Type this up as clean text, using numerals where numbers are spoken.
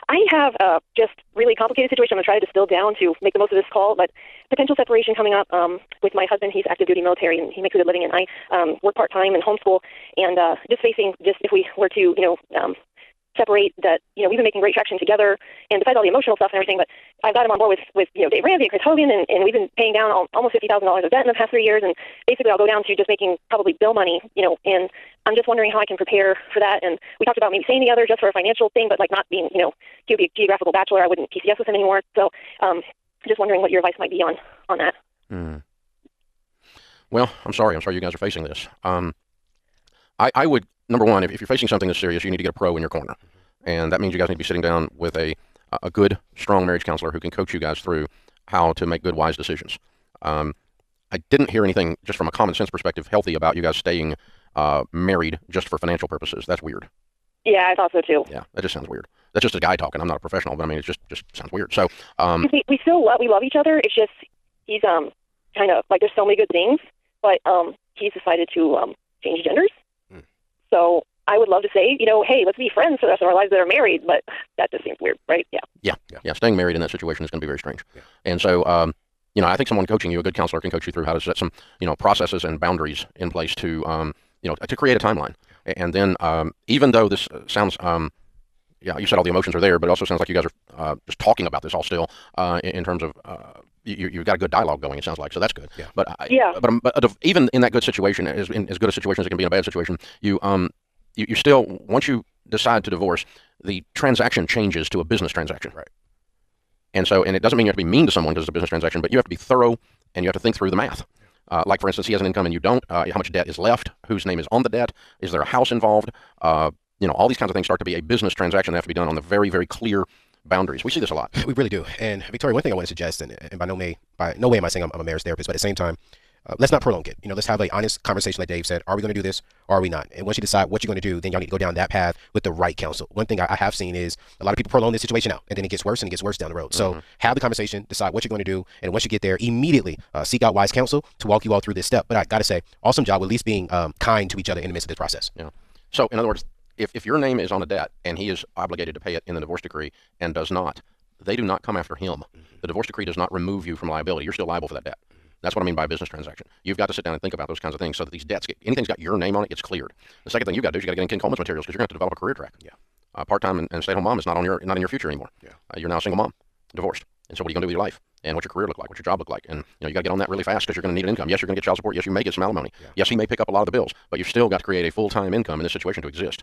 I have a just really complicated situation. I'm going to try to distill down to make the most of this call, but potential separation coming up with my husband. He's active duty military, and he makes a good living, and I work part-time and homeschool, and just facing just if we were to, separate that, we've been making great traction together, and besides all the emotional stuff and everything, but I've got him on board with Dave Ramsey and Chris Hogan, and we've been paying down almost $50,000 of debt in the past 3 years, and basically I'll go down to just making probably bill money, and I'm just wondering how I can prepare for that. And we talked about maybe staying together just for a financial thing, but like not being, geographical bachelor. I wouldn't PCS with him anymore. So just wondering what your advice might be on that. Well, I'm sorry you guys are facing this. I would, number one, if you're facing something that's serious, you need to get a pro in your corner. And that means you guys need to be sitting down with a good, strong marriage counselor who can coach you guys through how to make good, wise decisions. I didn't hear anything, just from a common sense perspective, healthy about you guys staying married just for financial purposes. That's weird. Yeah, I thought so too. Yeah, that just sounds weird. That's just a guy talking. I'm not a professional, but I mean, it just sounds weird. So we still love each other. It's just he's kind of like, there's so many good things, but he's decided to change genders. So I would love to say, hey, let's be friends for the rest of our lives that are married, but that just seems weird, right? Yeah. Staying married in that situation is going to be very strange. Yeah. And so, I think someone coaching you, a good counselor, can coach you through how to set some, processes and boundaries in place to, to create a timeline. And then, even though this sounds, you said all the emotions are there, but it also sounds like you guys are just talking about this all still, in terms of, you've got a good dialogue going, it sounds like, so that's good. Yeah. But even in that good situation, as good a situation as it can be in a bad situation, you still, once you decide to divorce, the transaction changes to a business transaction. Right. And it doesn't mean you have to be mean to someone because it's a business transaction, but you have to be thorough and you have to think through the math. Like, for instance, he has an income and you don't. How much debt is left? Whose name is on the debt? Is there a house involved? All these kinds of things start to be a business transaction that have to be done on the very, very clear boundaries. We see this a lot. We really do. And Victoria, one thing I want to suggest, and by no way am I saying I'm a marriage therapist, but at the same time, let's not prolong it. Let's have an honest conversation, like Dave said. Are we going to do this or are we not? And once you decide what you're going to do, then y'all need to go down that path with the right counsel. One thing I have seen is a lot of people prolong this situation out, and then it gets worse and it gets worse down the road. So have the conversation, decide what you're going to do, and once you get there, immediately seek out wise counsel to walk you all through this step. But I got to say, awesome job with at least being kind to each other in the midst of this process. Yeah. So, in other words, if your name is on a debt and he is obligated to pay it in the divorce decree and does not, they do not come after him. The divorce decree does not remove you from liability. You're still liable for that debt. That's what I mean by a business transaction. You've got to sit down and think about those kinds of things so that these debts, anything's got your name on it, gets cleared. The second thing you've got to do is you got to get in Ken Coleman's materials because you're going to have to develop a career track. Yeah. Part-time and stay-at-home mom is not in your future anymore. Yeah. You're now a single mom, divorced. And so what are you going to do with your life? And what's your career look like? What's your job look like? And you got to get on that really fast because you're going to need an income. Yes, you're going to get child support. Yes, you may get some alimony. Yeah. Yes, he may pick up a lot of the bills, but you've still got to create a full-time income in this situation to exist.